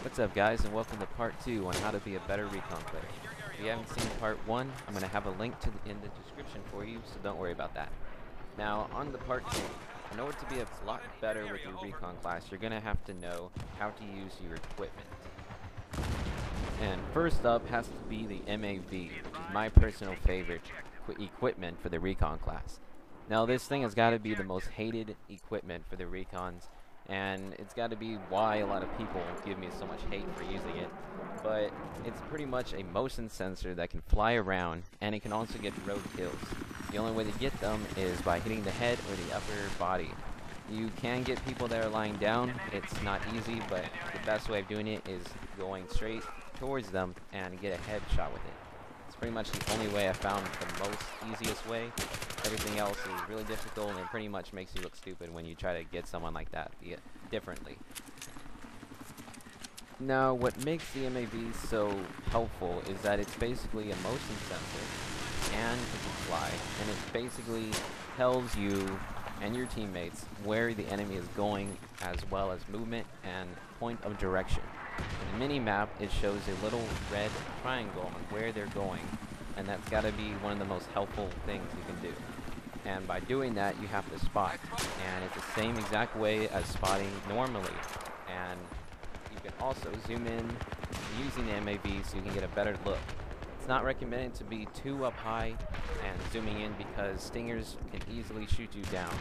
What's up, guys, and welcome to part 2 on how to be a better Recon player. If you haven't seen part 1, I'm going to have a link in the description for you, so don't worry about that. Now, on the part 2, in order to be a lot better with your Recon class, you're going to have to know how to use your equipment. And first up has to be the MAV, which is my personal favorite equipment for the Recon class. Now, this thing has got to be the most hated equipment for the Recons, and it's got to be why a lot of people give me so much hate for using it. But it's pretty much a motion sensor that can fly around, and it can also get road kills. The only way to get them is by hitting the head or the upper body. You can get people that are lying down. It's not easy, but the best way of doing it is going straight towards them and get a headshot with it. It's pretty much the only way I found the most easiest way. Everything else is really difficult, and it pretty much makes you look stupid when you try to get someone like that differently. Now, what makes the MAV so helpful is that it's basically a motion sensor, and it can fly, and it basically tells you and your teammates where the enemy is going, as well as movement and point of direction. In the mini-map, it shows a little red triangle on where they're going, and that's got to be one of the most helpful things you can do. And by doing that, you have to spot, and it's the same exact way as spotting normally. And you can also zoom in using the MAV so you can get a better look. It's not recommended to be too up high and zooming in because stingers can easily shoot you down.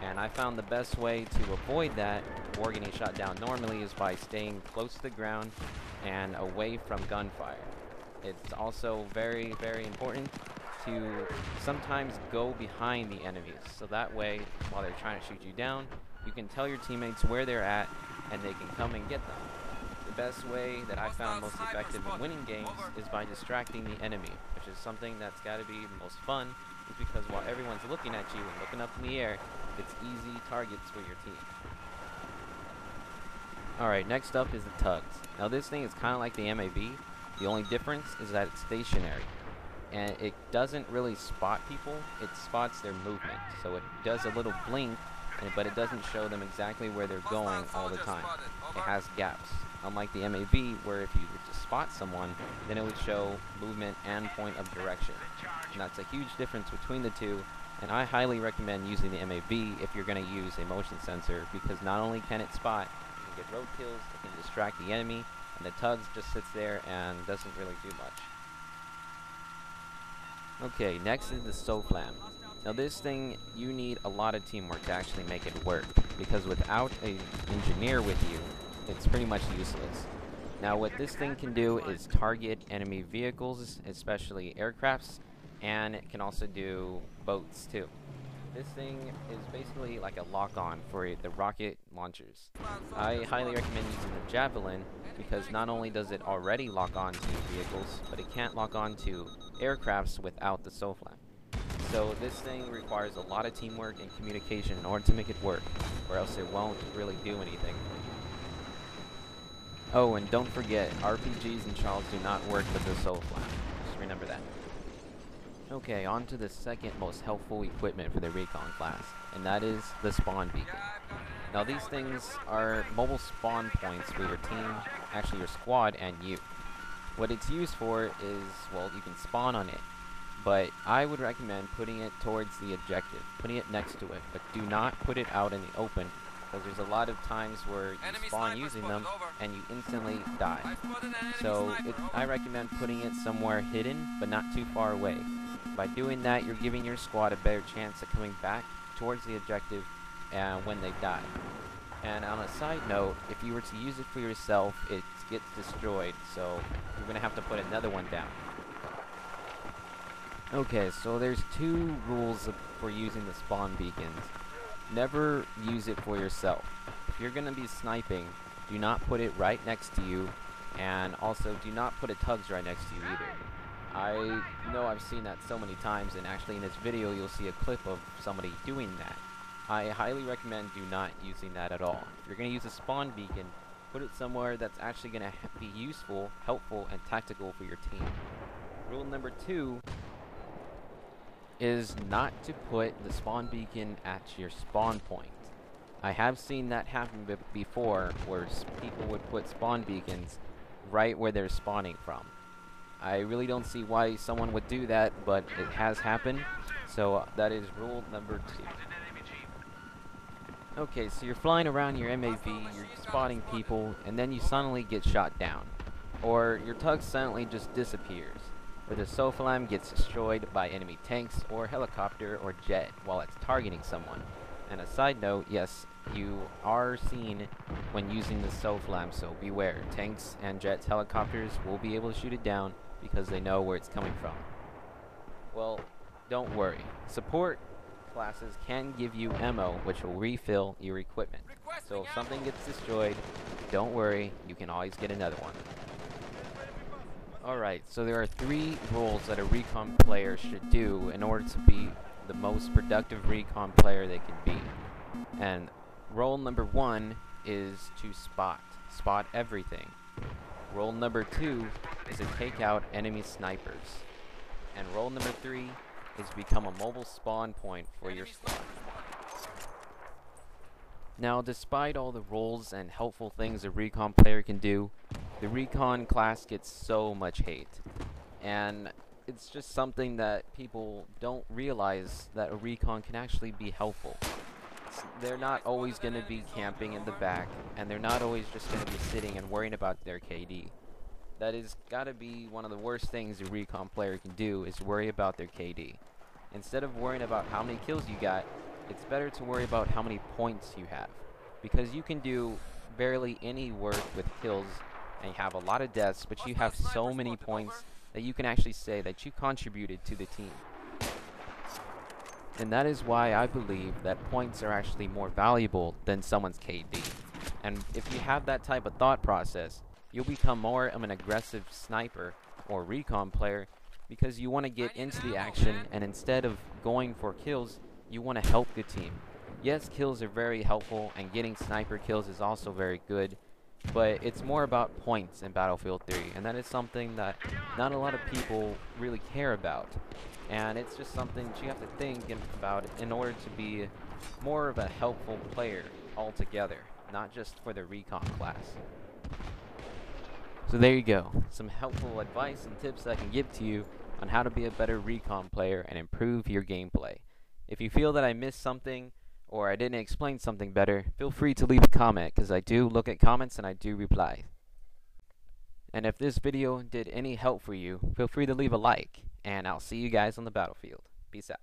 And I found the best way to avoid that or getting shot down normally is by staying close to the ground and away from gunfire. It's also very, very important to sometimes go behind the enemies, so that way, while they're trying to shoot you down, you can tell your teammates where they're at and they can come and get them. The best way that I found most effective in winning games is by distracting the enemy, which is something that's got to be the most fun, is because while everyone's looking at you and looking up in the air, it's easy targets for your team. Alright, next up is the tugs. Now this thing is kind of like the MAV. The only difference is that it's stationary, and it doesn't really spot people, it spots their movement. So it does a little blink, but it doesn't show them exactly where they're going all the time. It has gaps. Unlike the MAV, where if you were to spot someone, then it would show movement and point of direction. And that's a huge difference between the two, and I highly recommend using the MAV if you're going to use a motion sensor, because not only can it spot, it can get road kills, it can distract the enemy, and the tugs just sits there and doesn't really do much. Okay, next is the SOFLAM. Now this thing, you need a lot of teamwork to actually make it work, because without an engineer with you, it's pretty much useless. Now what this thing can do is target enemy vehicles, especially aircrafts, and it can also do boats too. This thing is basically like a lock-on for the rocket launchers. I highly recommend using the Javelin because not only does it already lock on to vehicles, but it can't lock on to aircrafts without the SOFLAM. So this thing requires a lot of teamwork and communication in order to make it work, or else it won't really do anything. Oh, and don't forget, RPGs and Charles do not work with the SOFLAM. Just remember that. Okay, on to the second most helpful equipment for the Recon class, and that is the spawn beacon. Now these things are mobile spawn points for your team, actually your squad and you. What it's used for is, well, you can spawn on it, but I would recommend putting it towards the objective, putting it next to it, but do not put it out in the open, because there's a lot of times where you spawn using them and you instantly die. So I recommend putting it somewhere hidden, but not too far away. By doing that, you're giving your squad a better chance of coming back towards the objective when they die. And on a side note, if you were to use it for yourself, it gets destroyed, so you're going to have to put another one down. Okay, so there's two rules for using the spawn beacons. Never use it for yourself. If you're going to be sniping, do not put it right next to you, and also do not put a tugs right next to you either. I know I've seen that so many times, and actually in this video you'll see a clip of somebody doing that. I highly recommend do not using that at all. If you're going to use a spawn beacon, put it somewhere that's actually going to be useful, helpful, and tactical for your team. Rule number 2 is not to put the spawn beacon at your spawn point. I have seen that happen before, where people would put spawn beacons right where they're spawning from. I really don't see why someone would do that, but it has happened, so that is rule number 2. Okay, so you're flying around your MAV, you're spotting people, and then you suddenly get shot down. Or your tug suddenly just disappears, or the SOFLAM gets destroyed by enemy tanks or helicopter or jet while it's targeting someone. And a side note, yes, you are seen when using the SOFLAM, so beware. Tanks and jets, helicopters will be able to shoot it down because they know where it's coming from. Well, don't worry. Support classes can give you ammo which will refill your equipment. So if something gets destroyed, don't worry, you can always get another one. Alright, so there are 3 roles that a Recon player should do in order to be the most productive Recon player they can be. And role number 1 is to spot everything. Role number 2 is to take out enemy snipers. And role number 3 is become a mobile spawn point for your squad. Now, despite all the roles and helpful things a Recon player can do, the Recon class gets so much hate. And it's just something that people don't realize, that a Recon can actually be helpful. They're not always going to be camping in the back, and they're not always just going to be sitting and worrying about their KD. That is gotta be one of the worst things a Recon player can do, is worry about their KD. Instead of worrying about how many kills you got, it's better to worry about how many points you have. Because you can do barely any work with kills, and you have a lot of deaths, but you have so many points that you can actually say that you contributed to the team. And that is why I believe that points are actually more valuable than someone's KD. And if you have that type of thought process, you'll become more of an aggressive sniper or Recon player, because you want to get into the action, and instead of going for kills, you want to help the team. Yes, kills are very helpful, and getting sniper kills is also very good, but it's more about points in Battlefield 3, and that is something that not a lot of people really care about. And it's just something that you have to think about in order to be more of a helpful player altogether, not just for the Recon class. So there you go, some helpful advice and tips that I can give to you on how to be a better Recon player and improve your gameplay. If you feel that I missed something, or I didn't explain something better, feel free to leave a comment, because I do look at comments and I do reply. And if this video did any help for you, feel free to leave a like, and I'll see you guys on the battlefield. Peace out.